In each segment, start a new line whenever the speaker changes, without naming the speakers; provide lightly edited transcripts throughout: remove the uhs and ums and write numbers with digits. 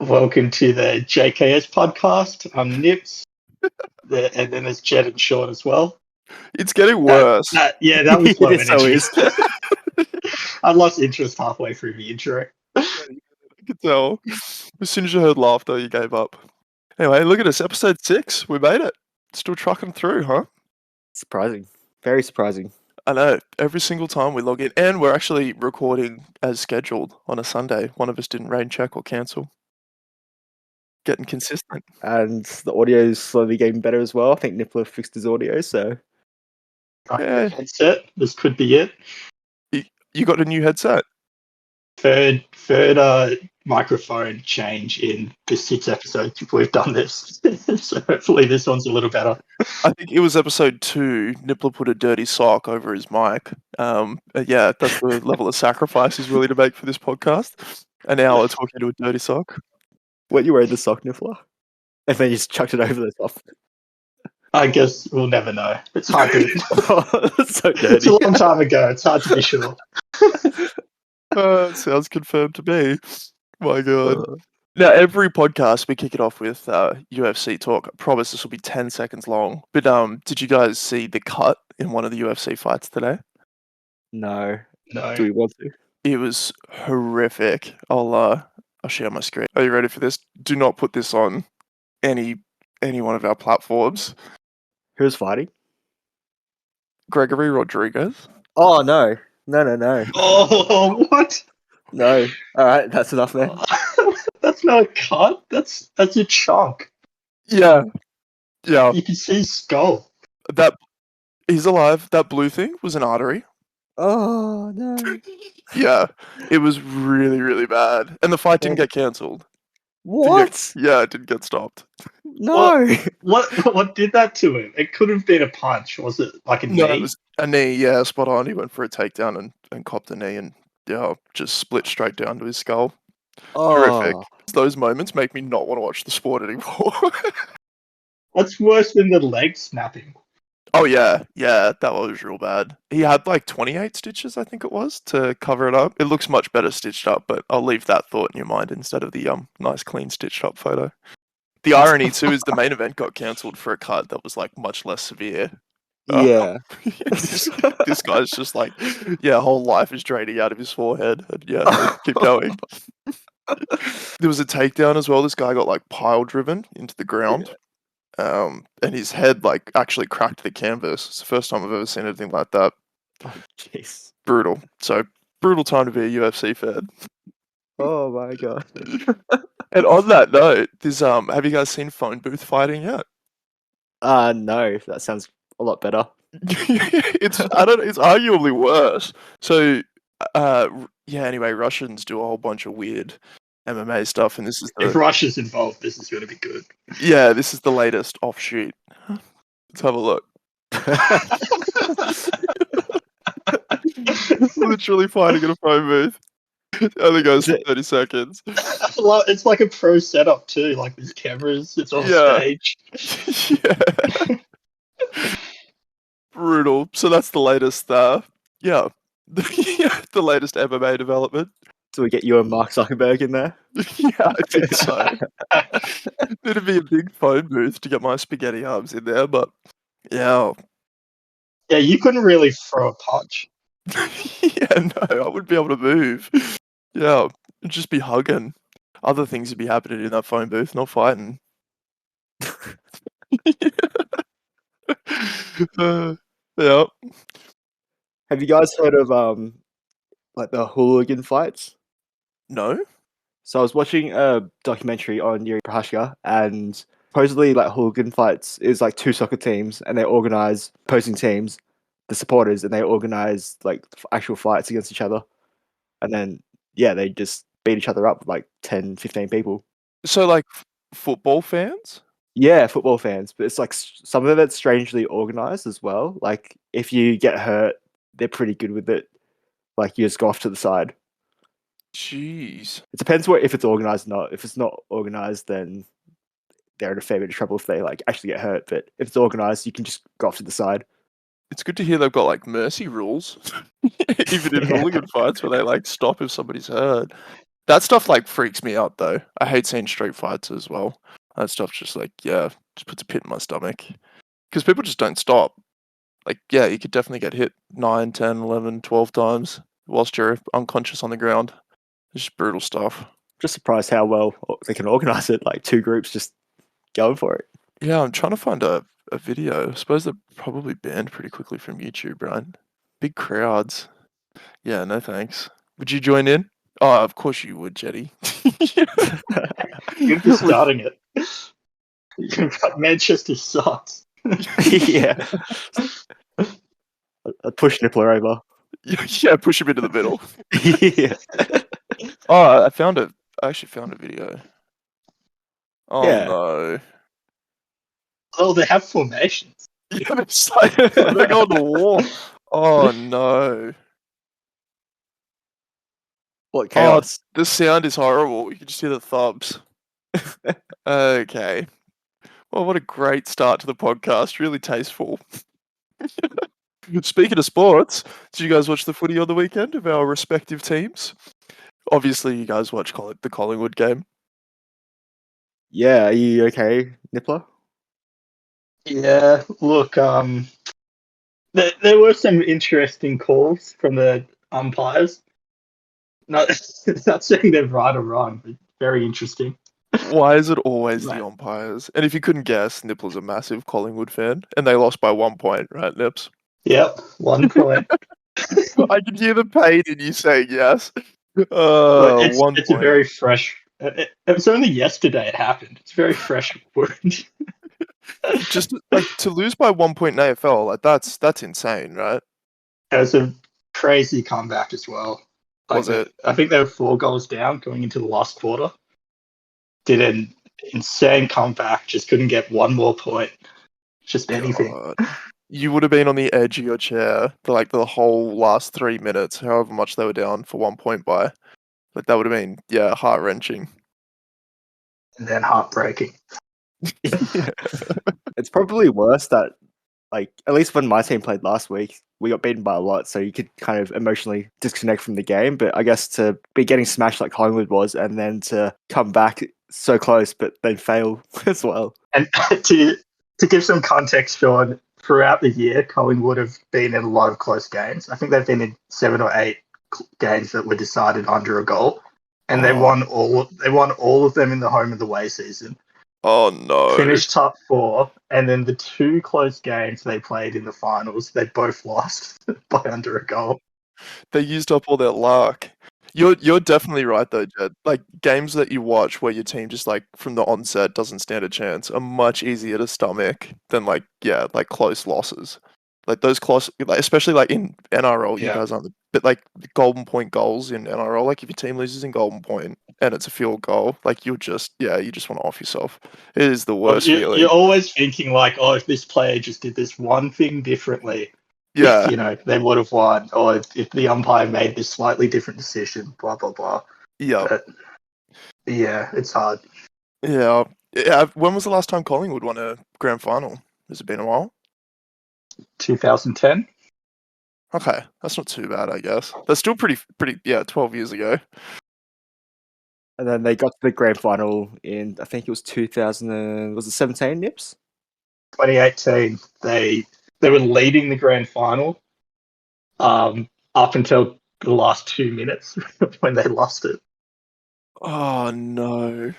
Welcome to the JKS podcast. I'm Nips, and then there's Jed and Sean as well.
It's getting worse.
That was low
It so
energy.
is.
I lost interest halfway through the intro.
I could tell. As soon as you heard laughter, you gave up. Anyway, look at us, episode 6. We made it. Still trucking through, huh?
Surprising. Very surprising.
I know. Every single time we log in, and we're actually recording as scheduled on a Sunday. One of us didn't rain check or cancel. Getting consistent.
And the audio is slowly getting better as well. I think Nippler fixed his audio, so
Yeah.
Headset. This could be it.
You got a new headset?
Third microphone change in the 6 episodes we've done this. So hopefully this one's a little better.
I think it was episode 2. Nippler put a dirty sock over his mic. Yeah, that's the level of sacrifice he's willing to make for this podcast. An hour talking to a dirty sock.
what, you wearing the sock, Niffler? And then you just chucked it over the top.
I guess we'll never know. It's hard to.
That's so
It's
dirty.
a long time ago. It's hard to be sure.
Sounds confirmed to me. My God. Now, every podcast we kick it off with UFC talk. I promise this will be 10 seconds long. But did you guys see the cut in one of the UFC fights today?
No.
No.
Do we want to?
It was horrific. I'll share my screen. Are you ready for this? Do not put this on any one of our platforms.
Who's fighting?
Gregory Rodriguez.
Oh, no. No.
Oh, what?
No. All right, that's enough, man.
That's not a cut. That's a chunk.
Yeah.
You can see his skull.
That he's alive. That blue thing was an artery.
Oh, no.
Yeah, it was really, really bad. And the fight didn't get cancelled.
What?
Yeah, it didn't get stopped.
No.
What did that to him? It could have been a punch. Was it like a
No,
knee?
it was a knee, yeah, spot on. He went for a takedown and copped a knee and just split straight down to his skull. Horrific. Those moments make me not want to watch the sport anymore.
That's worse than the leg snapping.
Oh yeah, that was real bad. He had like 28 stitches, I think it was, to cover it up. It looks much better stitched up, but I'll leave that thought in your mind instead of the nice clean stitched up photo. The irony too is the main event got cancelled for a cut that was like much less severe.
Yeah.
This guy's just like, whole life is draining out of his forehead, and keep going. There was a takedown as well. This guy got like pile driven into the ground. And his head like actually cracked the canvas. It's the first time I've ever seen anything like that.
Oh, jeez.
Brutal. So brutal time to be a UFC fan.
Oh my God.
And on that note, there's have you guys seen phone booth fighting yet?
No. That sounds a lot better.
It's arguably worse. So anyway, Russians do a whole bunch of weird MMA stuff, and this is
If Russia's involved, this is going to be good.
Yeah, this is the latest offshoot. Let's have a look. Literally fighting in a phone booth. Only goes for 30 seconds.
It's like a pro setup too. Like there's cameras. It's on stage.
Yeah. Brutal. So that's the latest. The latest MMA development.
Do we get you and Mark Zuckerberg in there?
Yeah, I think so. It'd be a big phone booth to get my spaghetti arms in there, but yeah.
Yeah, you couldn't really throw a punch.
Yeah, no, I wouldn't be able to move. Yeah, it'd just be hugging. Other things would be happening in that phone booth, not fighting. Yeah.
Have you guys heard of like the Hooligan Fights?
No?
So I was watching a documentary on Yuri Prohaska, and supposedly like Hooligan Fights is like 2 soccer teams, and they organize opposing teams, the supporters, and they organize like actual fights against each other. And then they just beat each other up with like 10, 15 people.
So like football fans?
Yeah, football fans, but it's like some of it's strangely organized as well. Like if you get hurt, they're pretty good with it. Like you just go off to the side.
Jeez.
It depends if it's organized or not. If it's not organized, then they're in a fair bit of trouble if they like actually get hurt. But if it's organized, you can just go off to the side.
It's good to hear they've got like mercy rules, even in hooligan fights where they like stop if somebody's hurt. That stuff like freaks me out though. I hate seeing street fights as well. That stuff's just like, yeah, just puts a pit in my stomach. Because people just don't stop. Like, yeah, you could definitely get hit 9, 10, 11, 12 times whilst you're unconscious on the ground. It's just brutal stuff.
Just surprised how well they can organize it. Like 2 groups just going for it.
Yeah, I'm trying to find a video. I suppose they're probably banned pretty quickly from YouTube, right? Big crowds. Yeah, no thanks. Would you join in? Oh, of course you would, Jetty.
You're just starting it. You've got Manchester sucks.
Yeah. I'd push Nippler over.
Yeah, push him into the middle.
Yeah.
Oh, I actually found a video. Oh
Yeah.
no.
Oh, they have formations.
Yeah, it's like they're going to war. Oh no.
What chaos?
The sound is horrible. You can just hear the thumps. Okay. Well, what a great start to the podcast. Really tasteful. Speaking of sports, did you guys watch the footy on the weekend of our respective teams? Obviously, you guys watched the Collingwood game.
Yeah, are you okay, Nippler?
Yeah, look, there were some interesting calls from the umpires. Not, not saying they're right or wrong, but very interesting.
Why is it always
Right.
the umpires? And if you couldn't guess, Nippler's a massive Collingwood fan, and they lost by 1 point, right, Nips?
Yep, 1 point.
I can hear the pain in you saying yes.
But
1
it's
point.
a very fresh. It was only yesterday it happened. It's a very fresh wound.
Just like to lose by 1 point in AFL, like that's insane, right?
It was a crazy comeback as well.
Was it?
I think they were 4 goals down going into the last quarter. Did an insane comeback. Just couldn't get one more point. Just anything.
God. You would have been on the edge of your chair for like the whole last 3 minutes, however much they were down for 1 point by. Like that would have been, yeah, heart wrenching.
And then heartbreaking.
It's probably worse that, like, at least when my team played last week, we got beaten by a lot, so you could kind of emotionally disconnect from the game. But I guess to be getting smashed like Collingwood was, and then to come back so close, but then fail as well.
And to give some context, Sean, throughout the year, Collingwood have been in a lot of close games. I think they've been in 7 or 8 games that were decided under a goal, and they won all of them in the home and away season.
Oh no!
Finished top 4, and then the 2 close games they played in the finals, they both lost by under a goal.
They used up all their luck. You're definitely right though, Jed. Like games that you watch where your team just like from the onset doesn't stand a chance are much easier to stomach than like close losses. Like those close, like, especially like in NRL, you
Yeah.
guys aren't. But like the golden point goals in NRL, like if your team loses in golden point and it's a field goal, like you just want to off yourself. It is the worst feeling.
You're always thinking like, oh, if this player just did this one thing differently,
Yeah,
they would have won. Or if the umpire made this slightly different decision, blah blah blah.
yeah,
But yeah, it's hard.
yeah. When was the last time Collingwood won a grand final? Has it been a while?
2010.
Okay, that's not too bad, I guess. That's still pretty. Yeah, 12 years ago.
And then they got to the grand final in, I think it was 2017, Nips?
2018. They were leading the grand final up until the last 2 minutes when they lost it.
Oh no.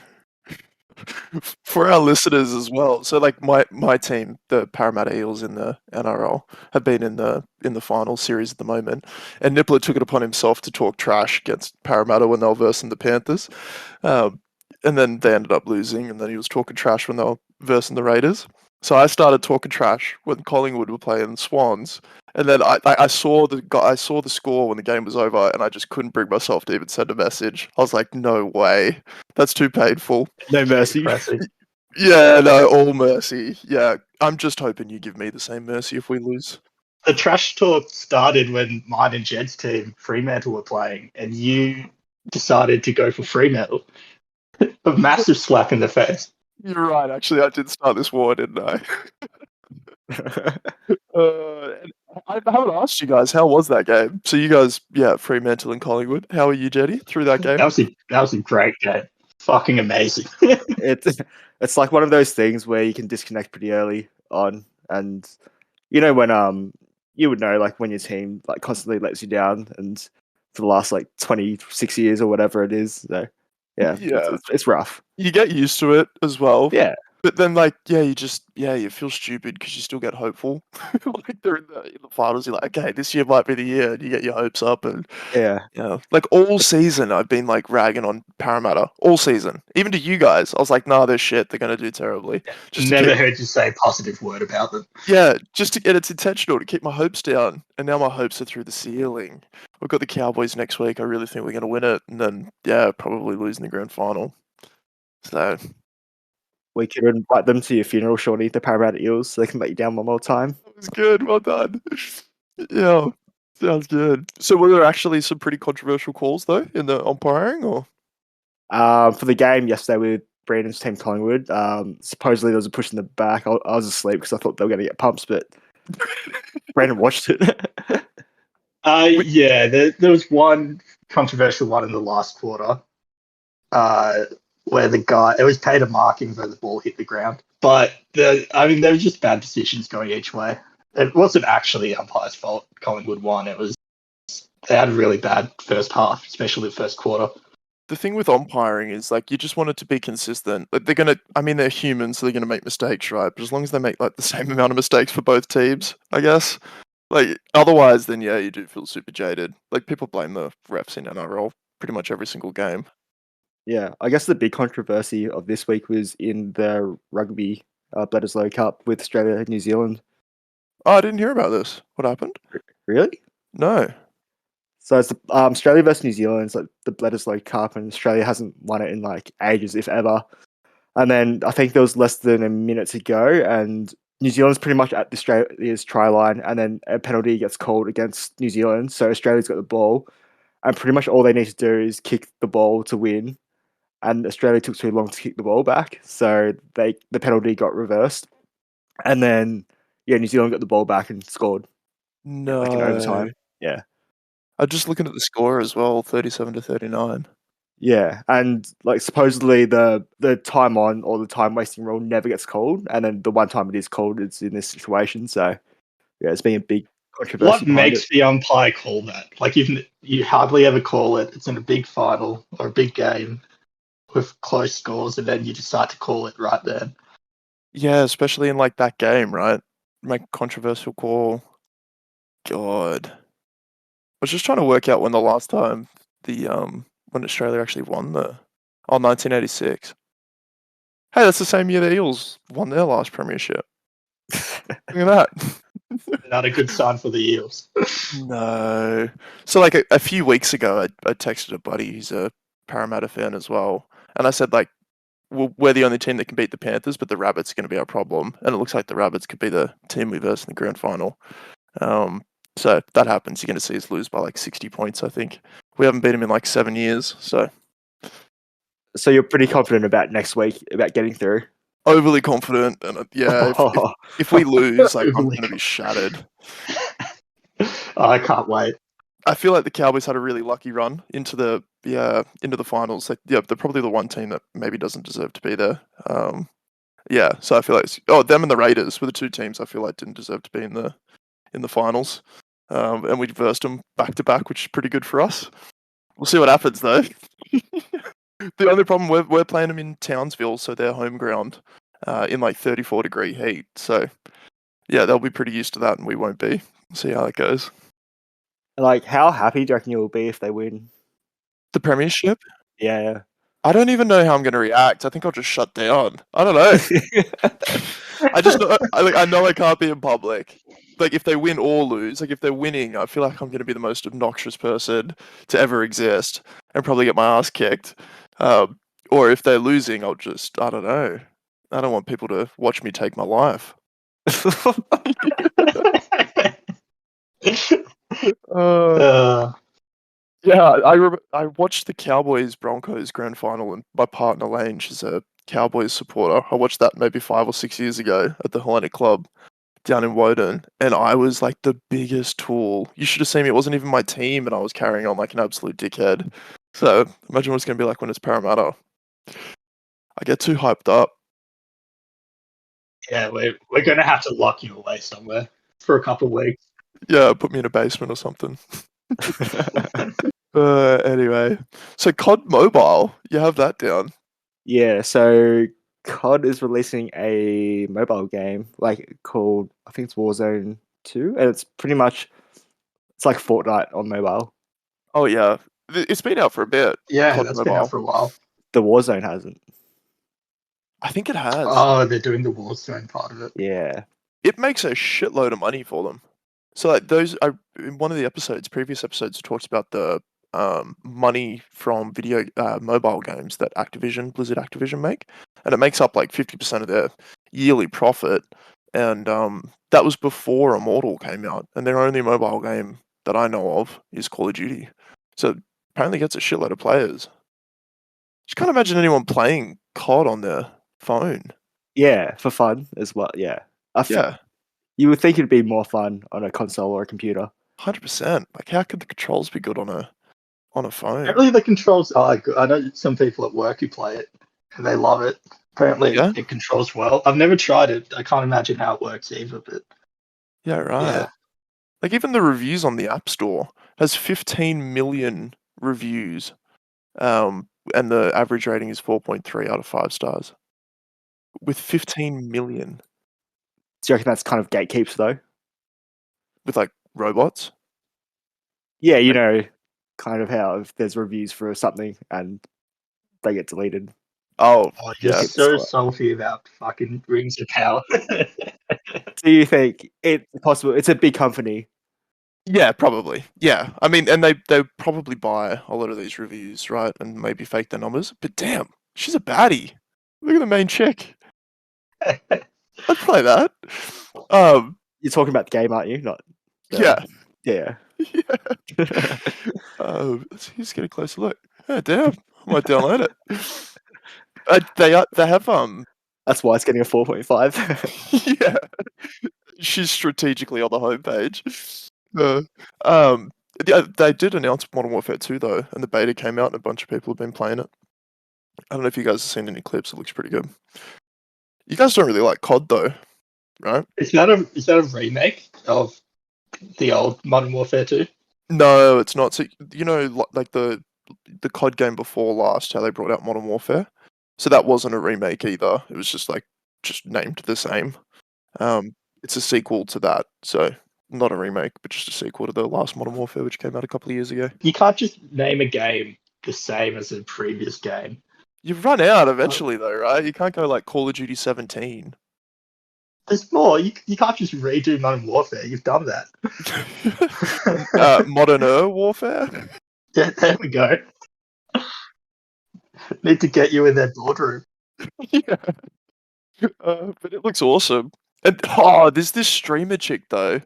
For our listeners as well. So like my team, the Parramatta Eels in the NRL, have been in the final series at the moment. And Nippler took it upon himself to talk trash against Parramatta when they were versing the Panthers. And then they ended up losing, and then he was talking trash when they were versing the Raiders. So I started talking trash when Collingwood were playing the Swans, and then I saw the score when the game was over, and I just couldn't bring myself to even send a message. I was like, no way, that's too painful.
No mercy.
Impressive.
Yeah, no, all mercy. Yeah, I'm just hoping you give me the same mercy if we lose.
The trash talk started when mine and Jed's team, Fremantle, were playing, and you decided to go for Fremantle. A massive slap in the face.
You're right, actually, I did start this war, didn't I? And I haven't asked you guys, how was that game? So you guys, Fremantle and Collingwood. How are you, Jetty, through that game?
That was a great game. Fucking amazing.
It's like one of those things where you can disconnect pretty early on, and you know when you would know like when your team like constantly lets you down, and for the last like 26 years or whatever it is. So yeah, it's rough.
You get used to it as well.
Yeah.
But then, you feel stupid because you still get hopeful. Like they're in the finals, you're like, okay, this year might be the year, and you get your hopes up. And
Yeah.
like all season, I've been like ragging on Parramatta all season. Even to you guys, I was like, nah, they're shit. They're gonna do terribly.
Never heard you say a positive word about them.
Yeah, it's intentional to keep my hopes down, and now my hopes are through the ceiling. We've got the Cowboys next week. I really think we're gonna win it, and then probably lose in the grand final. So.
We could invite them to your funeral, Shawnee, the Parramatta Eels, so they can let you down one more time.
That was good. Well done. Yeah, sounds good. So were there actually some pretty controversial calls, though, in the umpiring? Or
For the game yesterday with Brandon's team Collingwood, supposedly there was a push in the back. I was asleep because I thought they were going to get pumps, but Brandon watched it.
There was one controversial one in the last quarter. Where it was paid a marking where the ball hit the ground. But there were just bad decisions going each way. It wasn't actually the umpire's fault. Collingwood won. They had a really bad first half, especially the first quarter.
the thing with umpiring is like you just want it to be consistent. Like they're humans, so they're gonna make mistakes, right? But as long as they make like the same amount of mistakes for both teams, I guess. Like otherwise, then you do feel super jaded. Like people blame the refs in NRL pretty much every single game.
Yeah, I guess the big controversy of this week was in the rugby Bledisloe Cup with Australia and New Zealand.
Oh, I didn't hear about this. What happened?
Really?
No.
So it's the, Australia versus New Zealand. It's like the Bledisloe Cup, and Australia hasn't won it in like ages, if ever. And then I think there was less than a minute to go, and New Zealand's pretty much at Australia's try line, and then a penalty gets called against New Zealand. So Australia's got the ball, and pretty much all they need to do is kick the ball to win. And Australia took too long to kick the ball back, so the penalty got reversed, and then New Zealand got the ball back and scored
No.
like in overtime. Yeah,
I'm just looking at the score as well, 37-39.
yeah, and like supposedly the time on or the time wasting rule never gets called, and then the one time it is called, it's in this situation. So yeah, it's been a big controversy.
What makes the umpire call that? Like you hardly ever call it. It's in a big final or a big game with close scores, and then you decide to call it right then.
Yeah, especially in like that game, right? Make a controversial call. God. I was just trying to work out when the last time when Australia actually won 1986. Hey, that's the same year the Eels won their last premiership. Look at that.
Not a good sign for the Eels.
No. So like a few weeks ago, I texted a buddy who's a Parramatta fan as well, and I said like, we're the only team that can beat the Panthers, but the Rabbits are going to be our problem, and it looks like the Rabbits could be the team we verse in the grand final. So if that happens, you're going to see us lose by like 60 points, I think. We haven't beat them in like 7 years, so
you're pretty confident about next week about getting through.
Overly confident, and if we lose, like I'm going to be shattered.
I can't wait.
I feel like the Cowboys had a really lucky run into the finals. Like, they're probably the one team that maybe doesn't deserve to be there. So I feel like them and the Raiders were the two teams I feel like didn't deserve to be in the finals. And we versed them back to back, which is pretty good for us. We'll see what happens though. The only problem we're playing them in Townsville, so their home ground, in like 34-degree heat. So yeah, they'll be pretty used to that, and we won't be. We'll see how that goes.
Like, how happy do you reckon you'll be if they win
the premiership?
Yeah.
I don't even know how I'm going to react. I think I'll just shut down. I don't know. I know I can't be in public. Like if they win or lose, like if they're winning, I feel like I'm going to be the most obnoxious person to ever exist and probably get my ass kicked. Or if they're losing, I don't know. I don't want people to watch me take my life. I watched the Cowboys Broncos grand final, and my partner Lane, she's a Cowboys supporter. I watched that maybe 5 or 6 years ago at the Hellenic Club. down in Woden, and I was like the biggest tool. You should have seen me. It wasn't even my team, and I was carrying on like an absolute dickhead. So imagine what it's going to be like when it's Parramatta. I get too hyped up.
Yeah, we're going to have to lock you away somewhere for a couple of weeks.
Yeah, put me in a basement or something. Anyway, so COD Mobile, you have that down.
Yeah, so COD is releasing a mobile game like called, I think it's Warzone 2, and it's pretty much, it's like Fortnite on mobile.
Oh yeah, it's been out for a bit.
Yeah,
COD
that's been out for a while.
The Warzone hasn't.
I think it has.
Oh, they're doing the Warzone part of it.
Yeah.
It makes a shitload of money for them. So like those, in one of the previous episodes, we talked about the money from mobile games that Blizzard Activision make, and it makes up like 50% of their yearly profit. And that was before Immortal came out, and their only mobile game that I know of is Call of Duty. So apparently gets a shitload of players. Just can't imagine anyone playing COD on their phone.
Yeah, for fun as well. Yeah.
Yeah,
You would think it'd be more fun on a console or a computer.
100%. Like, how could the controls be good on a phone?
Apparently, the controls are good. I know some people at work who play it and they love it. Apparently,
Yeah?
it controls well. I've never tried it. I can't imagine how it works either. But
Yeah, right.
yeah,
Like, even the reviews on the App Store has 15 million reviews, and the average rating is 4.3 out of 5 stars. With 15 million.
Do you reckon that's kind of gatekeeps though?
With, like, robots?
Yeah, you know, kind of how if there's reviews for something and they get deleted.
Oh,
you're
yeah.
so salty about fucking Rings of Power.
Do you think it's possible? It's a big company.
Yeah, probably. Yeah. I mean, and they probably buy a lot of these reviews, right? And maybe fake their numbers. But damn, she's a baddie. Look at the main chick. I'd play that.
You're talking about the game, aren't you? Not.
Yeah.
Yeah.
Yeah. Let's just get a closer look. Oh, damn. I might download it. They have
That's why it's getting a 4.5.
yeah. She's strategically on the homepage. They did announce Modern Warfare 2 though, and the beta came out and a bunch of people have been playing it. I don't know if you guys have seen any clips, it looks pretty good. You guys don't really like COD though, right?
Is that a remake of the old Modern Warfare 2?
No, it's not. So, you know, like the COD game before last, how they brought out Modern Warfare? So that wasn't a remake either. It was just named the same. It's a sequel to that, so not a remake, but just a sequel to the last Modern Warfare, which came out a couple of years ago.
You can't just name a game the same as a previous game.
You run out eventually, though, right? You can't go like Call of Duty 17.
There's more. You can't just redo Modern Warfare. You've done that.
Modern Warfare?
Yeah, there we go. Need to get you in their boardroom.
Yeah. But it looks awesome. And, there's this streamer chick, though.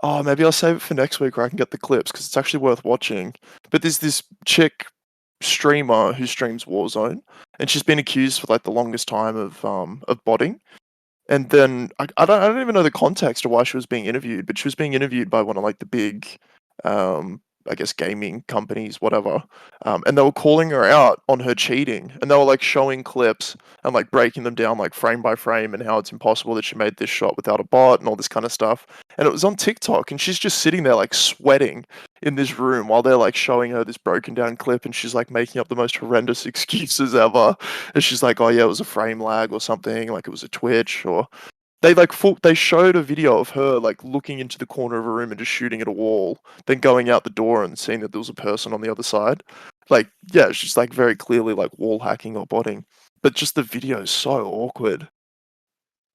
Oh, maybe I'll save it for next week where I can get the clips, because it's actually worth watching. But there's this chick streamer who streams Warzone, and she's been accused for like the longest time of botting. And then I don't even know the context of why she was being interviewed, but she was being interviewed by one of like the big, I guess, gaming companies, whatever. And they were calling her out on her cheating, and they were like showing clips and like breaking them down like frame by frame and how it's impossible that she made this shot without a bot and all this kind of stuff. And it was on TikTok, and she's just sitting there like sweating in this room while they're like showing her this broken down clip, and she's like making up the most horrendous excuses ever. And she's like, oh yeah, it was a frame lag or something, like it was a twitch, or they showed a video of her like looking into the corner of a room and just shooting at a wall, then going out the door and seeing that there was a person on the other side. Like, yeah, it's just like very clearly like wall hacking or botting. But just the video is so awkward.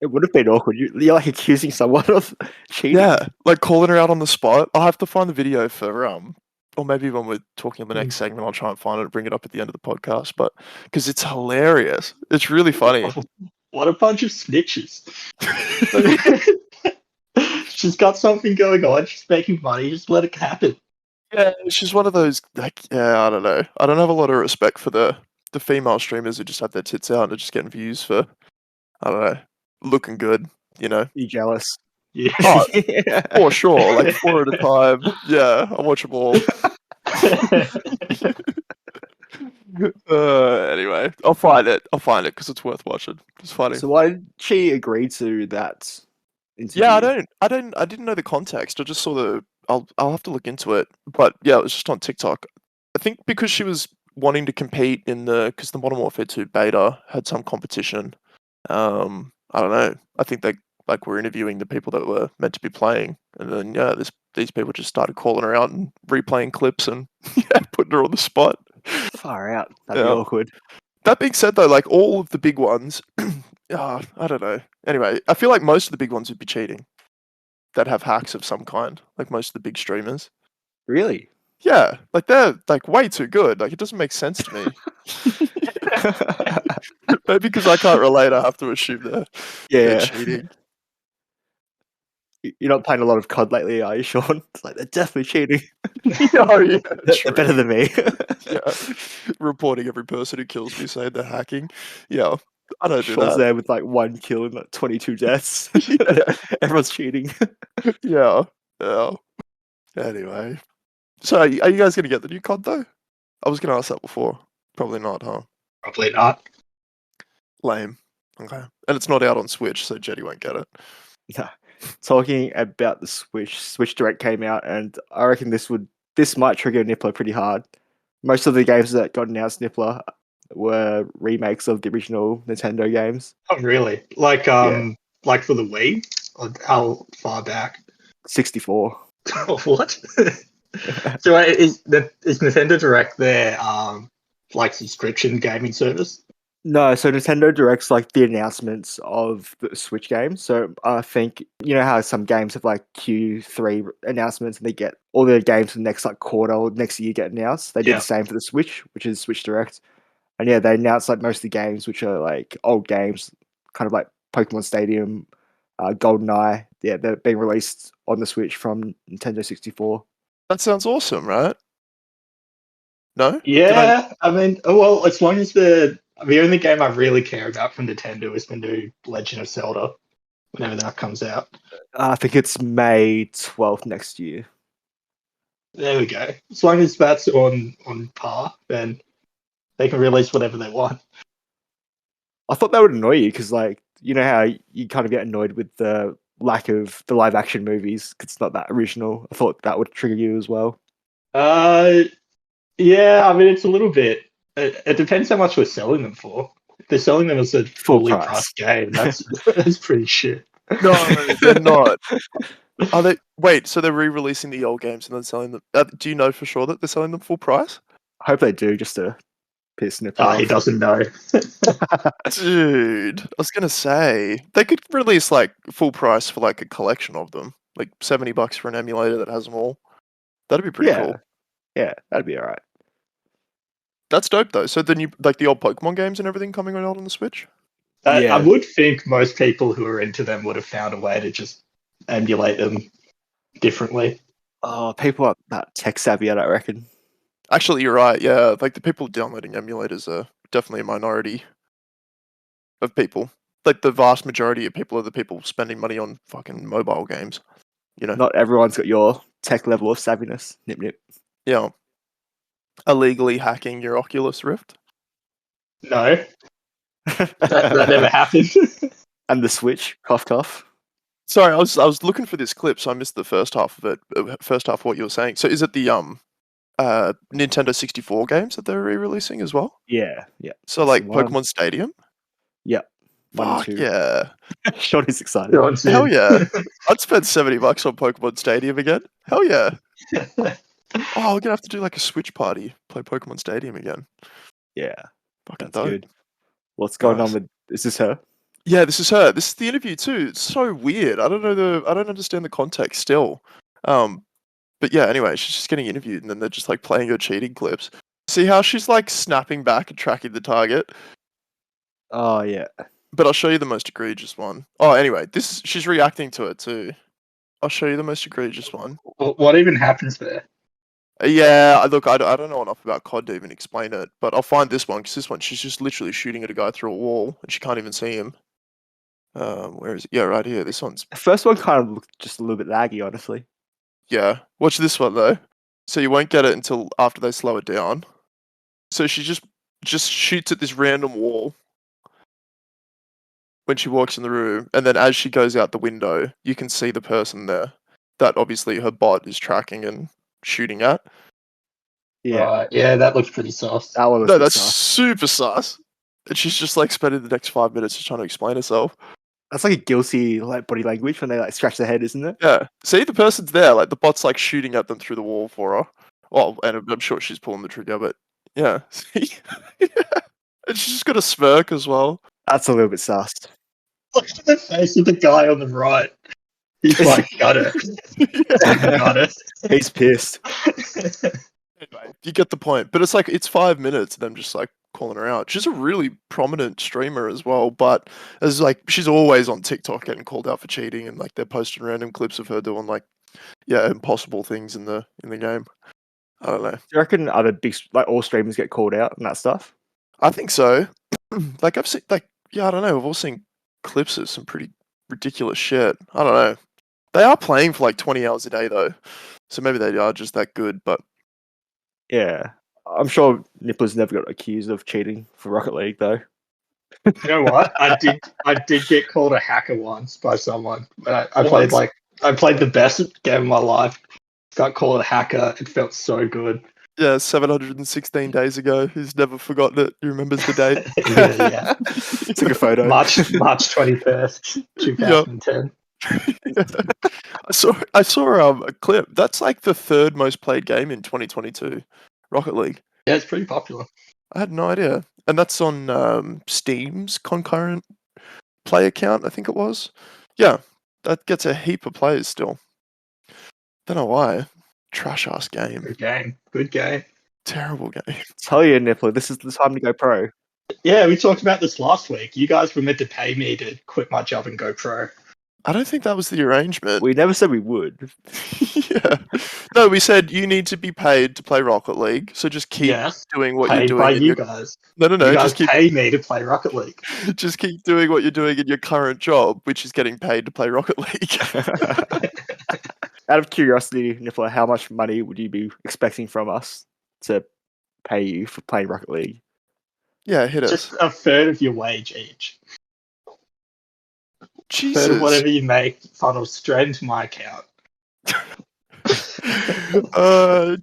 It would have been awkward. You're like accusing someone of cheating.
Yeah, like calling her out on the spot. I'll have to find the video for or maybe when we're talking in the next segment, I'll try and find it and bring it up at the end of the podcast. But because it's hilarious, it's really funny.
What a bunch of snitches. She's got something going on. She's making money. Just let it happen.
Yeah, she's one of those, like, yeah, I don't know. I don't have a lot of respect for the female streamers who just have their tits out and are just getting views for, I don't know, looking good, you know?
You jealous?
Yeah.
Oh, for sure, like 4 at a time. Yeah, I'll watch them all. Anyway, I'll find it because it's worth watching. It's funny.
So why did she agree to that interview?
Yeah, I didn't know the context. I just saw the. I'll have to look into it. But yeah, it was just on TikTok. I think because she was wanting to compete in because the Modern Warfare 2 beta had some competition. I don't know. I think they were interviewing the people that were meant to be playing, and then yeah, these people just started calling her out and replaying clips and yeah, putting her on the spot.
Far out. That'd be
Yeah.
awkward.
That being said, though, like all of the big ones, I don't know. Anyway, I feel like most of the big ones would be cheating. That have hacks of some kind, like most of the big streamers.
Really?
Yeah, like they're like way too good. Like it doesn't make sense to me. Maybe because I can't relate, I have to assume they're
Yeah.
cheating.
You're not playing a lot of COD lately, are you, Sean? It's like they're definitely cheating.
Oh yeah,
They're better than me.
Yeah, reporting every person who kills me, saying they're hacking. Yeah, I don't do
Sean's
that.
there with like 1 kill and like 22 deaths.
Yeah.
Everyone's cheating.
Yeah. Anyway, so are you guys gonna get the new COD though? I was gonna ask that before. Probably not, huh?
Probably not.
Lame. Okay, and it's not out on Switch, so Jetty won't get it.
Yeah. Talking about the Switch Direct came out, and I reckon this might trigger Nippler pretty hard. Most of the games that got announced Nippler were remakes of the original Nintendo games.
Oh, really? Like
Yeah.
like for the Wii? Or how far back?
64.
What? So is Nintendo Direct their like subscription gaming service?
No, so Nintendo Direct's like the announcements of the Switch games. So I think you know how some games have like Q3 announcements and they get all their games for the next like quarter or next year get announced. They do
Yeah.
the same for the Switch, which is Switch Direct. And yeah, they announced like most of the games, which are like old games, kind of like Pokemon Stadium, GoldenEye. Yeah, they're being released on the Switch from Nintendo 64.
That sounds awesome, right? No?
Yeah, I mean, well, as long as the only game I really care about from Nintendo is the new Legend of Zelda, whenever that comes out.
I think it's May 12th next year.
There we go. As long as that's on par, then they can release whatever they want.
I thought that would annoy you because, like, you know how you kind of get annoyed with the lack of the live action movies 'cause it's not that original. I thought that would trigger you as well.
Yeah, I mean, it's a little bit. It depends how much we're selling them for. If they're selling them as a
Full
fully
price.
priced game, that's pretty shit.
No, they're not. Are they? Wait, so they're re-releasing the old games and then selling them? Do you know for sure that they're selling them full price?
I hope they do just to piss Nipper
Oh,
off.
he doesn't know.
Dude, I was gonna say they could release like full price for like a collection of them, like $70 for an emulator that has them all. That'd be pretty cool.
Yeah, that'd be alright.
That's dope though. So the new, like the old Pokemon games and everything coming out on the Switch.
Yeah.
I would think most people who are into them would have found a way to just emulate them differently.
Oh, people aren't that tech savvy, I don't reckon.
Actually, you're right. Yeah, like the people downloading emulators are definitely a minority of people. Like the vast majority of people are the people spending money on fucking mobile games. You know.
Not everyone's got your tech level of savviness. Nip nip.
Yeah. Illegally hacking your Oculus Rift.
No, that never happened.
And the Switch, cough cough.
Sorry, I was looking for this clip, so I missed the first half of it. First half of what you were saying. So is it the Nintendo 64 games that they're re-releasing as well?
Yeah.
So
That's
like
the one.
Pokemon Stadium?
Yep. 1 and
Fuck
2.
yeah.
Sean is excited.
Hell yeah. I'd spend $70 on Pokemon Stadium again. Hell yeah. Oh, we're gonna have to do like a Switch party, play Pokemon Stadium again.
Yeah,
Fucking
that's
dope.
good. What's going
Nice.
on with? Is this her?
Yeah, this is her. This is the interview too. It's so weird. I don't understand the context still. But yeah, anyway, she's just getting interviewed and then they're just like playing her cheating clips. See how she's like snapping back and tracking the target?
Oh yeah.
But I'll show you the most egregious one. Oh, anyway, she's reacting to it too. I'll show you the most egregious one.
What even happens there?
Yeah, look, I don't know enough about COD to even explain it, but I'll find this one because this one she's just literally shooting at a guy through a wall and she can't even see him. Where is it? Yeah, right here. This one's
The first one kind of looked just a little bit laggy, honestly.
yeah. Watch this one though. So you won't get it until after they slow it down. So she just shoots at this random wall when she walks in the room, and then as she goes out the window, you can see the person there that obviously her bot is tracking and shooting at.
Yeah,
Right. Yeah, that looks pretty sus.
that one was
No,
a bit
that's
sus.
super sus. And she's just like spending the next 5 minutes just trying to explain herself.
That's like a guilty like body language when they like scratch their head, isn't it?
Yeah. See, the person's there, like the bot's like shooting at them through the wall for her. Well, and I'm sure she's pulling the trigger, but yeah. See? And she's just got a smirk as well.
That's a little bit sus.
Look at the face of the guy on the right. He's like, got it. Got it.
He's pissed.
Anyway, you get the point. But it's like it's 5 minutes of them just like calling her out. She's a really prominent streamer as well, but as like she's always on TikTok getting called out for cheating, and like they're posting random clips of her doing like impossible things in the game. I don't know.
Do you reckon other big like all streamers get called out and that stuff?
I think so. Like I've seen I don't know. We've all seen clips of some pretty ridiculous shit. I don't know. They are playing for like 20 hours a day though, so maybe they are just that good. But
Yeah, I'm sure Nippler's never got accused of cheating for Rocket League though.
You know what? I did get called a hacker once by someone. But I played the best game of my life. Got called a hacker. It felt so good.
yeah, 716 days ago. He's never forgotten it. He remembers the date.
Yeah.
Took a photo.
March 21st, 2010.
I saw a clip. That's like the third most played game in 2022, Rocket League.
Yeah, it's pretty popular.
I had no idea, and that's on Steam's concurrent play account. I think it was. Yeah, that gets a heap of players still. Don't know why. Trash ass game.
Good game. Good game.
Terrible game.
Tell you, Nippler, this is the time to go pro.
Yeah, we talked about this last week. You guys were meant to pay me to quit my job and go pro.
I don't think that was the arrangement.
We never said we would.
Yeah. No, we said you need to be paid to play Rocket League, so just keep
Yes,
doing what
paid
you're
by
doing.
you guys.
No,
You guys
just keep
pay me to play Rocket League.
just keep doing what you're doing in your current job, which is getting paid to play Rocket League.
Out of curiosity, Nippler, how much money would you be expecting from us to pay you for playing Rocket League?
Yeah, hit us.
Just a third of your wage each. Third of
Jesus.
whatever you make funnels straight into my account.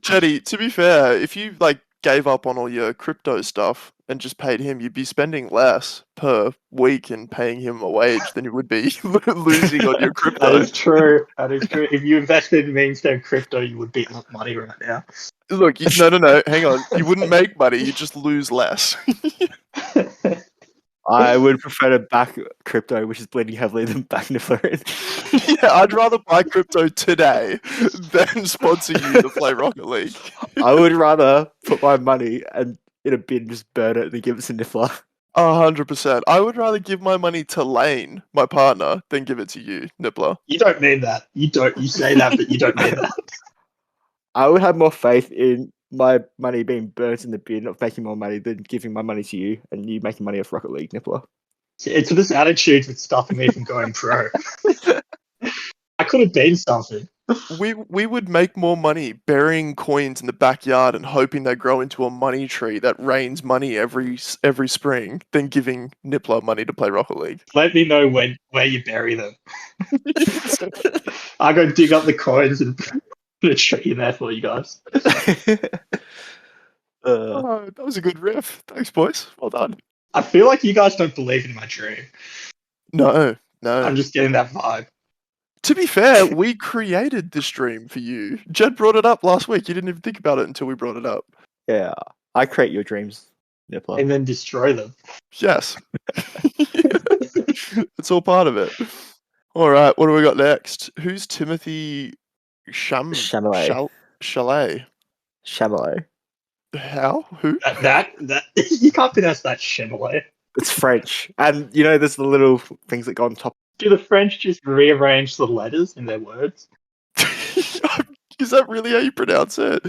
Jetty, to be fair, if you like gave up on all your crypto stuff and just paid him, you'd be spending less per week in paying him a wage than you would be losing on your
That
crypto.
is true. That is true. If you invested in me instead of crypto, you would be up money right now.
Look, no, hang on. You wouldn't make money, you just lose less.
I would prefer to back crypto, which is bleeding heavily, than back Nippler.
Yeah, I'd rather buy crypto today than sponsor you to play Rocket League.
I would rather put my money and in a bin, just burn it, than give it to Nippler.
100%. I would rather give my money to Lane, my partner, than give it to you, Nippler.
You don't mean that. You don't. You say that, but you don't mean that.
I would have more faith in my money being burnt in the bin of making more money than giving my money to you and you making money off Rocket League, Nippler.
It's this attitude that's stopping me from going pro. I could have been something.
We would make more money burying coins in the backyard and hoping they grow into a money tree that rains money every spring than giving Nippler money to play Rocket League.
Let me know where you bury them. I go dig up the coins and put a tree in there for you guys.
Oh, that was a good riff. Thanks, boys. Well done.
I feel like you guys don't believe in my dream.
No.
I'm just getting that vibe.
To be fair, we created this dream for you. Jed brought it up last week. You didn't even think about it until we brought it up.
Yeah, I create your dreams, Nippler.
And then destroy them.
Yes. It's all part of it. All right, what do we got next? Who's Timothee
Chamalet.
Chalet?
Chamalet.
How? Who?
That you can't pronounce that Chamalet.
It's French. And you know, there's the little things that go on top.
Do the French just rearrange the letters in their words?
Is that really how you pronounce it?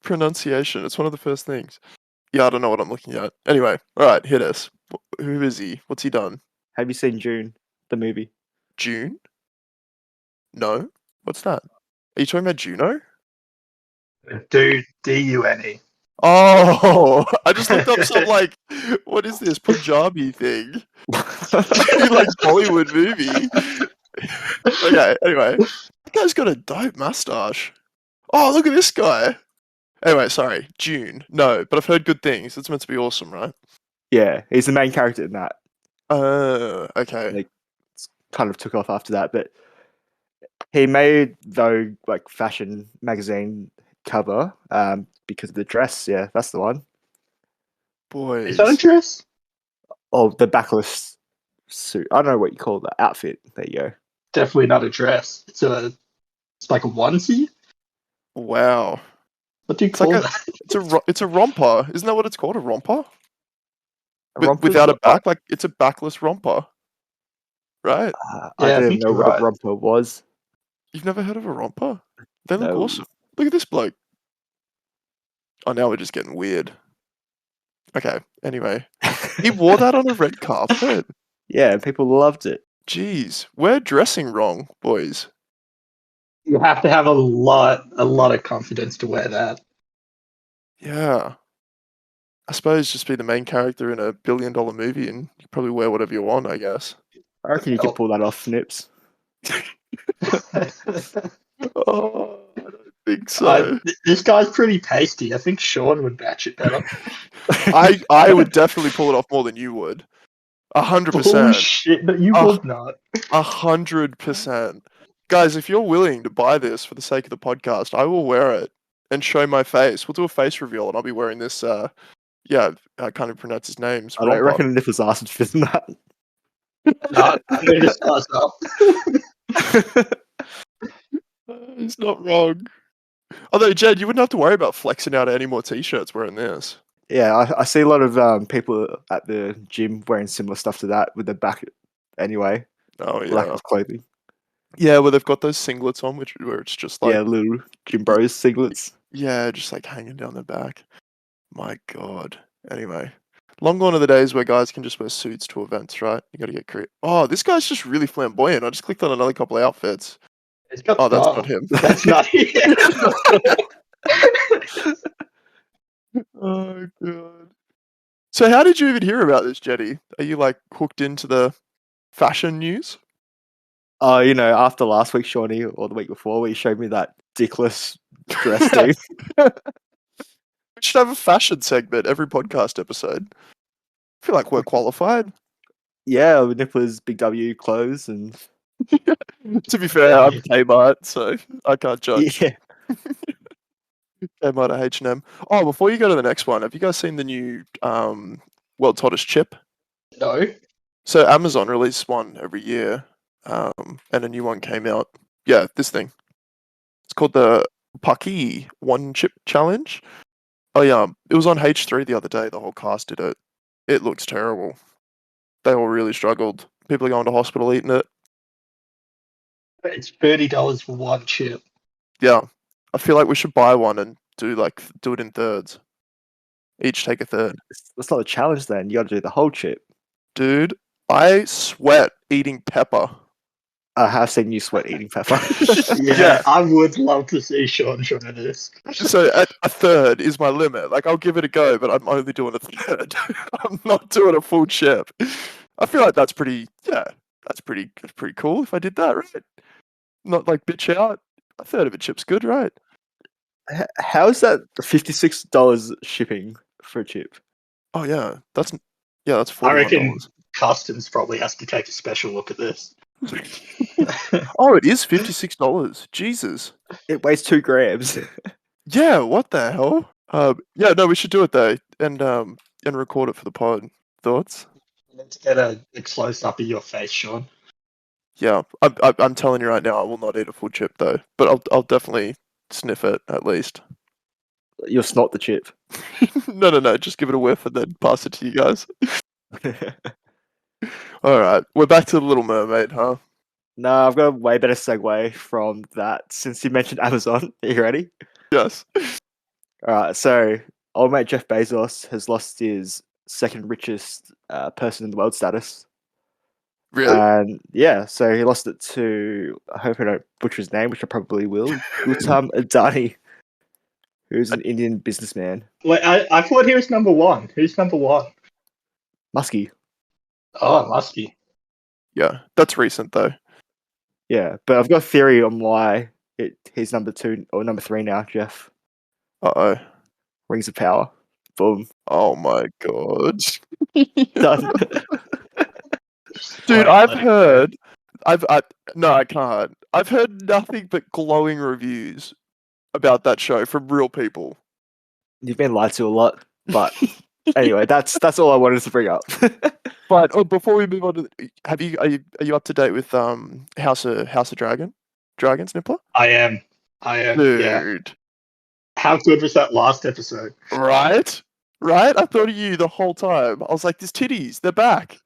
Pronunciation. It's one of the first things. Yeah, I don't know what I'm looking at. Anyway, all right, hit us. Who is he? What's he done?
Have you seen June, the movie?
June? No. What's that? Are you talking about Juno?
Dune.
Oh, I just looked up some like, what is this Punjabi thing? Like Bollywood movie. Okay, anyway, that guy's got a dope mustache. Oh, look at this guy. Anyway, sorry, June. No, but I've heard good things. It's meant to be awesome, right?
Yeah, he's the main character in that.
Okay.
Like, kind of took off after that, but he made though like fashion magazine cover because of the dress. Yeah, that's the one.
Is that a
Boys.
dress?
Oh, the backless suit. I don't know what you call the outfit. There you go.
Definitely not a dress. It's like a onesie.
Wow.
What do you
It's
call
like
that?
it's a romper. Isn't that what it's called? A romper?
A romper's
Without a
what-
back? Like, it's a backless romper. Right?
I
Yeah, I
didn't
think
know
you're
what
right.
a romper was.
You've never heard of a romper? They look
No.
awesome. Look at this bloke. Oh, now we're just getting weird. Okay, anyway. He wore that on a red carpet.
Yeah, people loved it.
Jeez, we're dressing wrong, boys.
You have to have a lot of confidence to wear that.
Yeah. I suppose just be the main character in a billion-dollar movie and you probably wear whatever you want, I guess.
I reckon you could pull that off, Nips.
Oh, I don't think so.
This guy's pretty pasty. I think Sean would batch it better.
I would definitely pull it off more than you would. 100%.
Oh shit! No, you would not.
100%. Guys, if you're willing to buy this for the sake of the podcast, I will wear it and show my face. We'll do a face reveal and I'll be wearing this, yeah, I can't even pronounce his name.
I don't reckon Nipple's ass would fit in that.
No, I'm gonna just pass up.
He's not wrong. Although, Jed, you wouldn't have to worry about flexing out any more t-shirts wearing this.
Yeah, I see a lot of people at the gym wearing similar stuff to that with their back anyway.
Oh,
Lack
yeah.
of clothing.
Yeah, where they've got those singlets on, where it's just like,
Yeah, little gym bros singlets.
yeah, just like hanging down their back. My God. Anyway, long gone are the days where guys can just wear suits to events, right? You got to get creative. Oh, this guy's just really flamboyant. I just clicked on another couple of outfits.
It's got
Oh, that's
style.
not him.
That's not him.
Oh, God. So how did you even hear about this, Jetty? Are you like hooked into the fashion news?
Oh, you know, after last week, Shawnee, or the week before, where you showed me that dickless dress dude.
We should have a fashion segment every podcast episode. I feel like we're qualified.
Yeah, with Nippler's Big W clothes and
To be fair, I'm Kmart, so I can't judge.
yeah.
Kmart or H&M. Oh, before you go to the next one, have you guys seen the new World's Hottest Chip?
No.
So Amazon releases one every year, and a new one came out. Yeah, this thing. It's called the Pucky One Chip Challenge. Oh yeah, it was on H3 the other day. The whole cast did it. It looks terrible. They all really struggled. People are going to hospital eating it.
It's $30 for one chip.
Yeah, I feel like we should buy one and do it in thirds. Each take a third.
That's not a challenge then. You got to do the whole chip.
Dude, I sweat eating pepper.
I have seen you sweat eating pepper.
Yeah, I would love to see Sean try this.
So a third is my limit. Like I'll give it a go, but I'm only doing a third. I'm not doing a full chip. I feel like that's pretty. Yeah, that's pretty cool. If I did that, right? Not like bitch out. A third of a chip's good, right?
How is that $56 shipping for a chip?
Oh yeah, that's
I
$41.
reckon customs probably has to take a special look at this.
Oh, it is $56. Jesus.
It weighs 2 grams.
Yeah, what the hell? Yeah, no, we should do it though, and record it for the pod. Thoughts?
Let's get a close up of your face, Sean.
Yeah, I'm telling you right now, I will not eat a full chip though, but I'll definitely sniff it at least.
You'll snot the chip.
No, just give it a whiff and then pass it to you guys. All right, we're back to the Little Mermaid, huh?
No, I've got a way better segue from that since you mentioned Amazon. Are you ready?
Yes.
Alright, so old mate Jeff Bezos has lost his second richest person in the world status.
Really?
And yeah, so he lost it to, I hope I don't butcher his name, which I probably will, Adani, who's an Indian businessman.
Wait, I thought he was number one. Who's number one?
Muskie.
Oh, Muskie.
Yeah, that's recent though.
Yeah, but I've got a theory on why he's number 2 or number 3 now, Jeff.
Uh-oh.
Rings of Power. Boom.
Oh my god.
Done.
Dude,
Wait,
I've
let it go.
heard no, I can't. I've heard nothing but glowing reviews about that show from real people.
You've been lied to a lot, but anyway, that's all I wanted to bring up.
But before we move on to are you up to date with House of Dragons, Nippler?
I am. Yeah.
Dude.
How good was that last episode?
Right? Right? I thought of you the whole time. I was like, there's titties, they're back.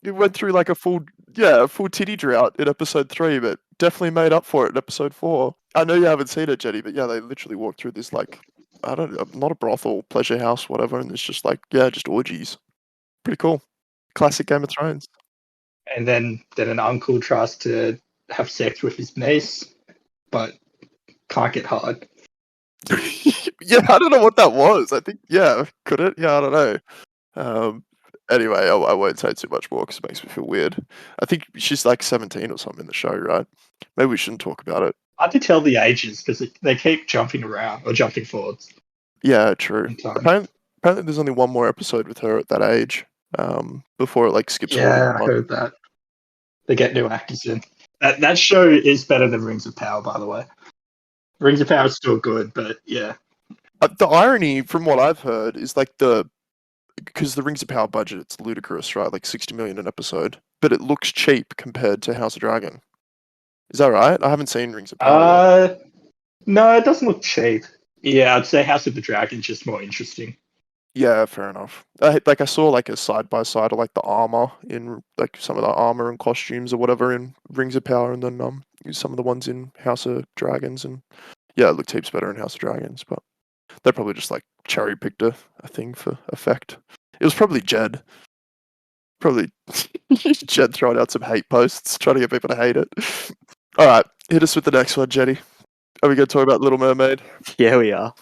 It went through like a full titty drought in episode 3, but definitely made up for it in episode 4. I know you haven't seen it, Jenny, but yeah, they literally walked through this like, I don't know, not a brothel, pleasure house, whatever, and it's just like, yeah, just orgies. Pretty cool. Classic Game of Thrones.
And then an uncle tries to have sex with his niece, but can't get hard.
Yeah, I don't know what that was. I think, yeah, could it? Yeah, I don't know. Anyway, I won't say too much more because it makes me feel weird. I think she's like 17 or something in the show, right? Maybe we shouldn't talk about it.
Hard to tell the ages because they keep jumping around or jumping forwards.
Yeah, true.
in time.
Apparently there's only one more episode with her at that age, before it like skips
Yeah, I
forward.
heard that. They get new actors in. That show is better than Rings of Power, by the way. Rings of Power is still good, but yeah.
The irony, from what I've heard, is like because the Rings of Power budget, it's ludicrous, right? Like 60 million an episode, but it looks cheap compared to House of Dragon. Is that right? I haven't seen Rings of Power yet.
No, it doesn't look cheap. Yeah, I'd say House of the Dragon's just more interesting.
Yeah, fair enough. I saw like a side by side of like the armor in like some of the armor and costumes or whatever in Rings of Power, and then some of the ones in House of Dragons, and yeah, it looked heaps better in House of Dragons, but they probably just like cherry picked a thing for effect. It was probably Jed. Probably Jed throwing out some hate posts, trying to get people to hate it. All right, hit us with the next one, Jenny. Are we going to talk about Little Mermaid?
Yeah, we are.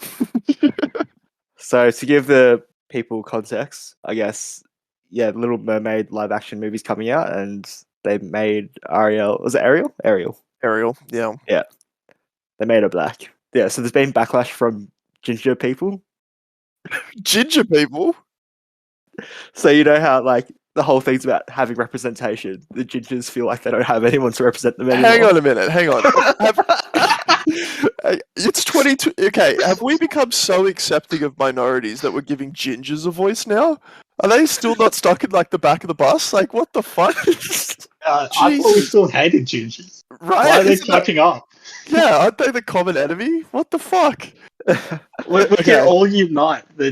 So to give the people context, I guess, yeah, the Little Mermaid live action movie's coming out, and they made Ariel. Was it Ariel? Ariel.
Yeah.
They made her black. Yeah, so there's been backlash from ginger people.
Ginger people?
So you know how like the whole thing's about having representation. The gingers feel like they don't have anyone to represent them anymore.
Hang on a minute. It's 22. Okay, have we become so accepting of minorities that we're giving gingers a voice now? Are they still not stuck in like the back of the bus? Like, what the fuck?
I thought we
Jesus.
still hated gingers.
Right?
Why are they
Isn't that-
clapping up?
Yeah, aren't they the common enemy? What the fuck?
We
Okay.
can all unite. The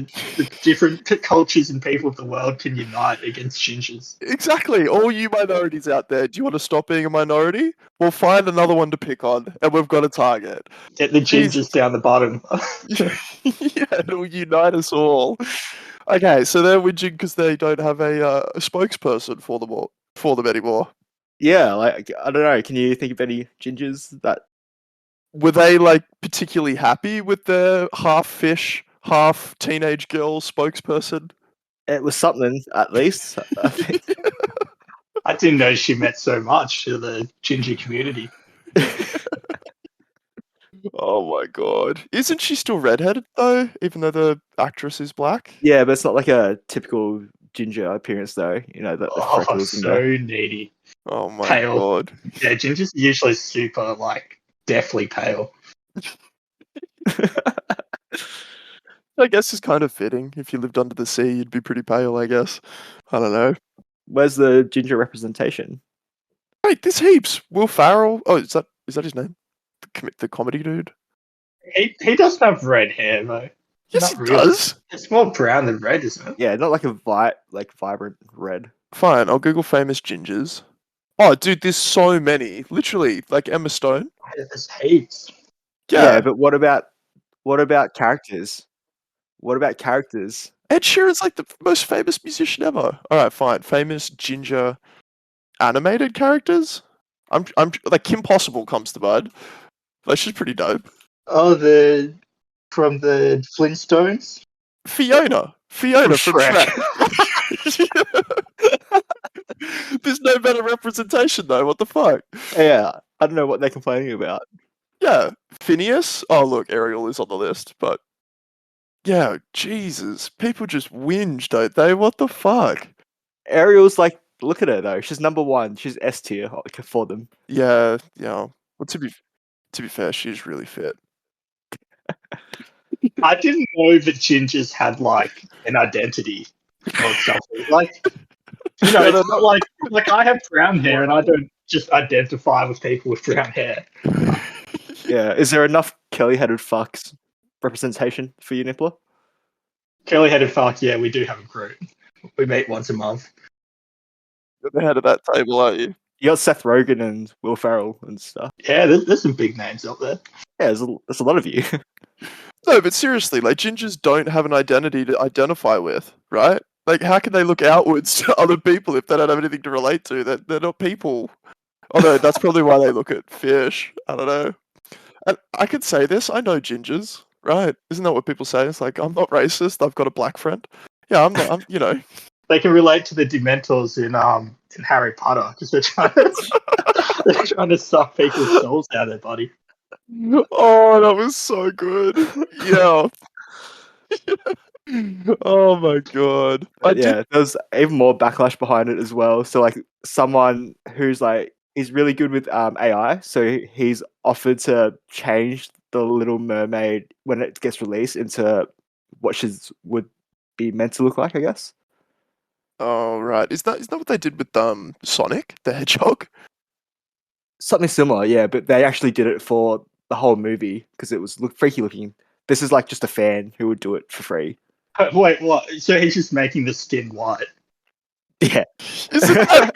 different cultures and people of the world can unite against gingers.
Exactly. All you minorities out there, do you want to stop being a minority? We'll find another one to pick on, and we've got a target.
Get the
Jesus.
gingers down the bottom.
Yeah, it'll unite us all. Okay, so they're whinging because they don't have a spokesperson for them anymore.
Yeah, like I don't know. Can you think of any gingers that?
Were they like particularly happy with their half fish, half teenage girl spokesperson?
It was something at least. I think.
I didn't know she meant so much to the ginger community.
Oh my god. Isn't she still redheaded though, even though the actress is black?
Yeah, but it's not like a typical ginger appearance though. You know, the
Oh,
freckles and
so needy.
Oh my
Pale.
god.
Yeah, gingers are usually super, like, deathly pale.
I guess it's kind of fitting. If you lived under the sea, you'd be pretty pale, I guess. I don't know.
Where's the ginger representation?
Wait, there's heaps. Will Farrell. Oh, is that his name? The comedy dude?
He doesn't have red hair, though.
Yes,
Not
he
really.
does.
It's more brown than red, isn't it?
Yeah, not like a vibrant red.
Fine, I'll Google famous gingers. Oh, dude, there's so many. Literally, like Emma Stone.
There's heaps.
Yeah.
But what about characters? What about characters?
Ed Sheeran's like the most famous musician ever. All right, fine. Famous ginger animated characters. I'm like Kim Possible comes to mind. Like, she's pretty dope.
Oh, from the Flintstones.
Fiona from
Shrek.
Shrek. There's no better representation though. What the fuck?
Yeah, I don't know what they're complaining about.
Yeah, Phineas. Oh look, Ariel is on the list, but yeah, Jesus, people just whinge, don't they? What the fuck?
Ariel's like, look at her though. She's number one. She's S tier for them.
Yeah. Well, to be fair, she's really fit.
I didn't know that gingers had like an identity or something. Like, you know, it's not like I have brown hair and I don't just identify with people with brown hair.
Yeah. Is there enough curly-headed fucks representation for you, Nippler?
Curly-headed fuck, yeah, we do have a group. We meet once a month.
You're the head of that table, aren't you?
You got Seth Rogen and Will Ferrell and stuff.
Yeah, there's some big names up there.
Yeah, there's a lot of you.
No, but seriously, like gingers don't have an identity to identify with, right? Like, how can they look outwards to other people if they don't have anything to relate to? They're not people. Although that's probably why they look at fish. I don't know. And I could say this. I know gingers, right? Isn't that what people say? It's like, I'm not racist. I've got a black friend. Yeah, I'm not. I'm, you know.
They can relate to the Dementors in Harry Potter because they're trying to suck people's souls out of their body.
Oh, that was so good. Yeah. Oh my god.
Yeah, there's even more backlash behind it as well. So like someone who's like he's really good with AI, so he's offered to change the Little Mermaid when it gets released into what she would be meant to look like, I guess.
Oh right. Is that what they did with Sonic the Hedgehog?
Something similar, yeah, but they actually did it for the whole movie because it was freaky looking. This is like just a fan who would do it for free.
Wait, what? So he's just making the skin white?
Yeah.
Isn't that...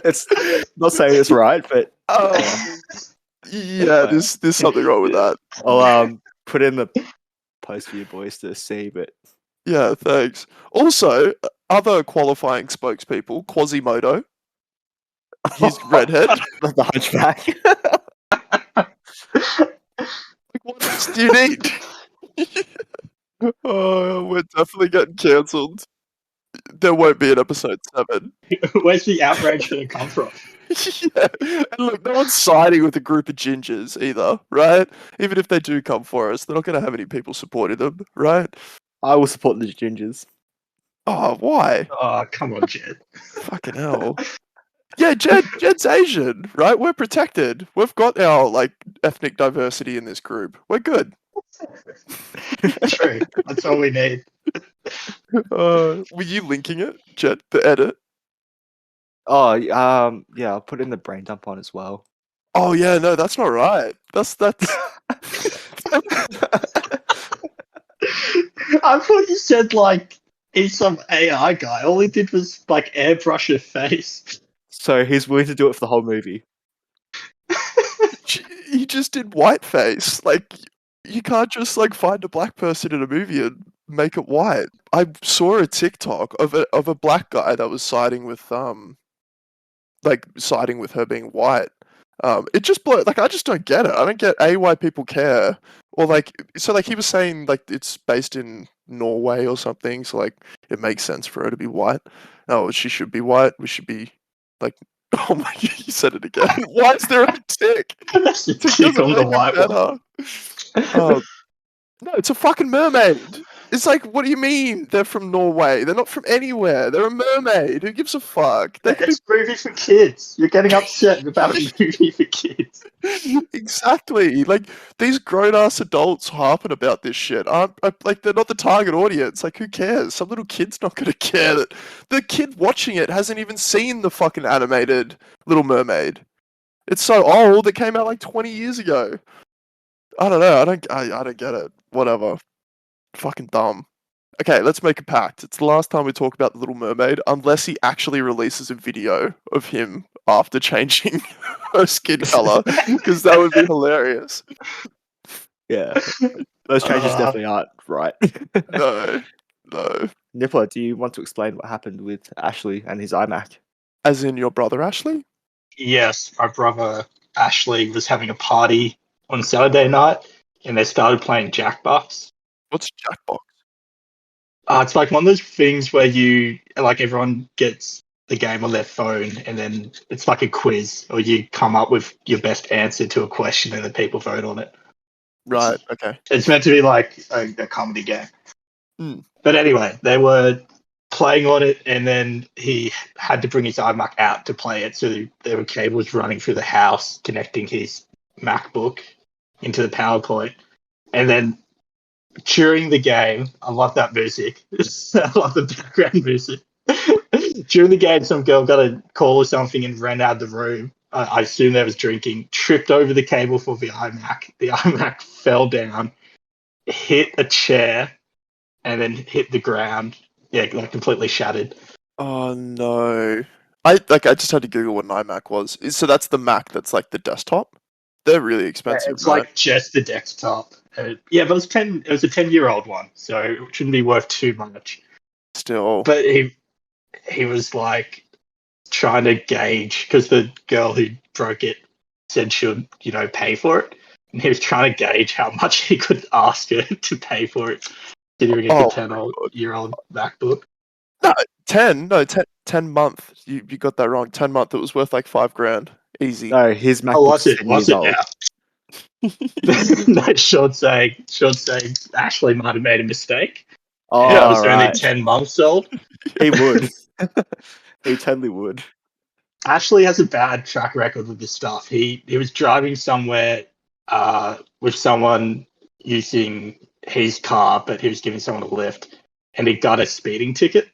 It's not saying it's right, but
yeah, there's something wrong with that.
I'll put in the post for you boys to see, but
Yeah, thanks. Also, other qualifying spokespeople, Quasimodo. He's redhead.
the Hunchback.
Like, what else do you need? Oh, we're definitely getting cancelled. There won't be an episode 7.
Where's the outrage going to come from?
Yeah. And look, no one's siding with a group of gingers either, right? Even if they do come for us, they're not going to have any people supporting them, right?
I will support the gingers.
Oh, why?
Oh, come on, Jed.
Fucking hell. Yeah, Jed's Asian, right? We're protected. We've got our like ethnic diversity in this group. We're good.
True. That's all we need.
Were you linking it, Jed? The edit?
Oh, yeah, I'll put in the brain dump on as well.
Oh yeah, no, that's not right. That's.
I thought you said like he's some AI guy. All he did was like airbrush her face.
So he's willing to do it for the whole movie.
He just did whiteface. Like, you can't just like find a black person in a movie and make it white. I saw a TikTok of a black guy that was siding with her being white. It just like I just don't get it. I don't get why people care. Or like, so like he was saying like it's based in Norway or something, so like it makes sense for her to be white. Oh, she should be white. We should be like, oh my, you said it again. Why is there a tick?
That's the tick on the white one.
No, it's a fucking mermaid. It's like, what do you mean they're from Norway? They're not from anywhere. They're a mermaid. Who gives a fuck?
It's a movie for kids. You're getting upset about a movie for kids.
Exactly. Like, these grown-ass adults harping about this shit aren't, like, they're not the target audience. Like, who cares? Some little kid's not going to care. That the kid watching it hasn't even seen the fucking animated Little Mermaid. It's so old. It came out like 20 years ago. I don't know. I don't get it. Whatever. Fucking dumb. Okay, let's make a pact. It's the last time we talk about the Little Mermaid, unless he actually releases a video of him after changing her skin color, because that would be hilarious.
Yeah, those changes definitely aren't right.
No.
Nicola, do you want to explain what happened with Ashley and his iMac?
As in your brother Ashley?
Yes, my brother Ashley was having a party on Saturday night, and they started playing Jackbox.
What's Jackbox?
It's like one of those things where everyone gets the game on their phone, and then it's like a quiz, or you come up with your best answer to a question, and then people vote on it.
Right, okay.
It's meant to be like a comedy game.
Hmm.
But anyway, they were playing on it, and then he had to bring his iMac out to play it. So there were cables running through the house connecting his MacBook into the power point. And then during the game, I love that music. I love the background music. During the game, some girl got a call or something and ran out of the room. I assume they was drinking, tripped over the cable for the iMac. The iMac fell down, hit a chair, and then hit the ground. Yeah, like completely shattered.
Oh no. I just had to Google what an iMac was. So that's the Mac that's like the desktop? They're really expensive,
It's
right?
like just the desktop. But it was a 10-year-old one, so it shouldn't be worth too much.
Still.
But he was like trying to gauge, because the girl who broke it said she'll, pay for it. And he was trying to gauge how much he could ask her to pay for it, considering it's a 10-year-old MacBook.
No, 10 month. You got that wrong. 10 month. It was worth like $5,000. Easy.
No, his MacBook
Was it now? No, Sean's saying Ashley might have made a mistake.
Oh,
It was only
right.
10 months old.
He would. He totally would.
Ashley has a bad track record with this stuff. He was driving somewhere with someone using his car, but he was giving someone a lift, and he got a speeding ticket.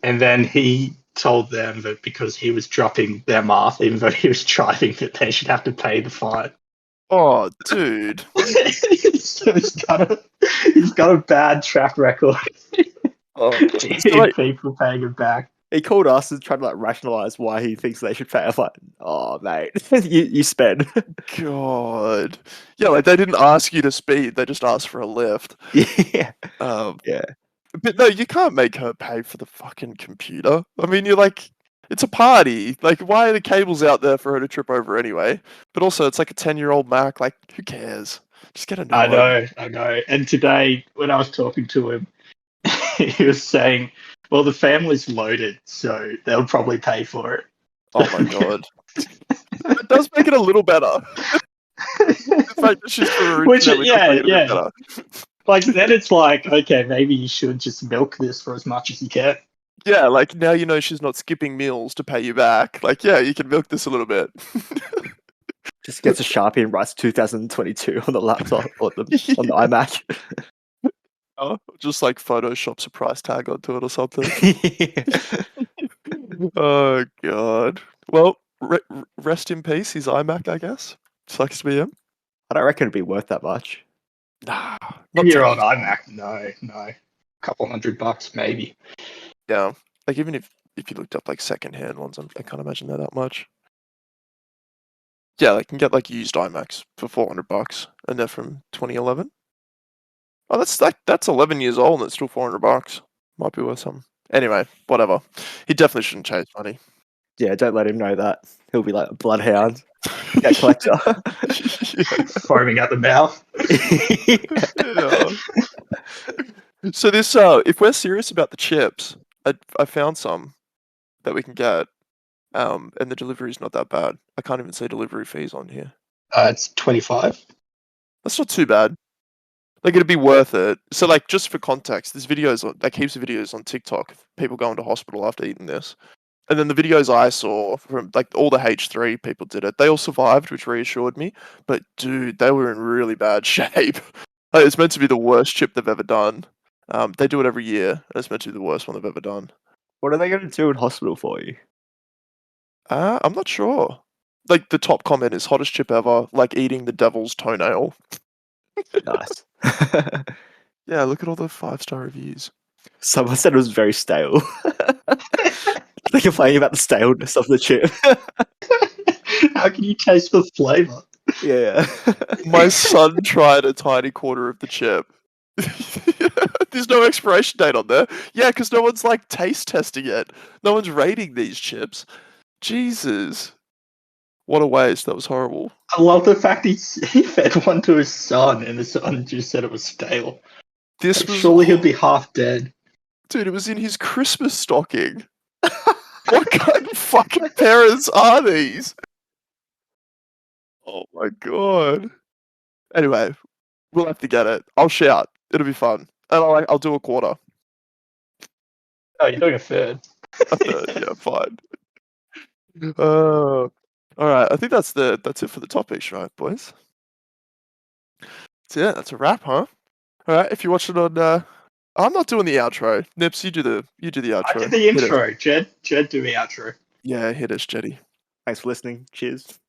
And then he told them that because he was dropping them off, even though he was driving, that they should have to pay the fine.
Oh, dude.
So he's got a bad track record.
Oh,
in people paying him back.
He called us and tried to rationalize why he thinks they should pay. I'm like, oh mate, you spend.
God. Yeah, like they didn't ask you to speed, they just asked for a lift.
Yeah.
Yeah. But no, you can't make her pay for the fucking computer. I mean, you're like, it's a party. Like, why are the cables out there for her to trip over anyway? But also, it's like a 10-year-old Mac. Like, who cares? Just get a new one.
I know. And today, when I was talking to him, he was saying, well, the family's loaded, so they'll probably pay for it.
Oh my god. It does make it a little better. The fact that she's for
yeah. Like, then it's like, okay, maybe you should just milk this for as much as you can.
Yeah, like, now you know she's not skipping meals to pay you back. Like, yeah, you can milk this a little bit.
Just gets a Sharpie and writes 2022 on the laptop or on the iMac.
Oh, just like Photoshops a price tag onto it or something. Oh, God. Well, rest in peace, his iMac, I guess. Sucks to be him.
I don't reckon it'd be worth that much.
Nah, not
Year-old
10.
iMac, no. Couple $100 maybe.
Yeah, like even if you looked up like second-hand ones, I can't imagine they're that much. Yeah, like you can get like used iMacs for $400, and they're from 2011. Oh, that's 11 years old, and it's still $400. Might be worth something. Anyway, whatever. He definitely shouldn't chase money.
Yeah, don't let him know that. He'll be like a bloodhound. Yeah, collector.
Foaming at the mouth.
Yeah. So this, if we're serious about the chips, I found some that we can get, and the delivery's not that bad. I can't even say delivery fees on here.
It's 25.
That's not too bad. Like, it'd be worth it. So, like, just for context, there's videos, like heaps of videos on TikTok of people going to hospital after eating this. And then the videos I saw from, like, all the H3 people did it. They all survived, which reassured me. But, dude, they were in really bad shape. Like, it's meant to be the worst chip they've ever done. They do it every year, and it's meant to be the worst one they've ever done.
What are they going to do in hospital for you?
I'm not sure. Like, the top comment is hottest chip ever, like eating the devil's toenail.
Nice.
Yeah, look at all the 5-star reviews.
Someone said it was very stale. They're complaining about the staleness of the chip.
How can you taste the flavor?
Yeah.
My son tried a tiny quarter of the chip, There's no expiration date on there. Yeah, because no one's like taste testing it. No one's rating these chips. Jesus. What a waste. That was horrible.
I love the fact he fed one to his son, and his son just said it was stale.
This
Like,
was
surely he'd be half dead.
Dude, it was in his Christmas stocking. What kind of fucking parents are these? Oh my god. Anyway, we'll have to get it. I'll shout. It'll be fun. And I'll do a quarter.
Oh, you're doing a third.
A third, yeah, fine. Alright, I think that's it for the topics, right, boys? That's it, that's a wrap, huh? Alright, if you're watching on I'm not doing the outro. Nips, you do the outro.
I did the
Hit it.
intro. Jed do the outro.
Yeah, hit us, Jetty.
Thanks for listening. Cheers.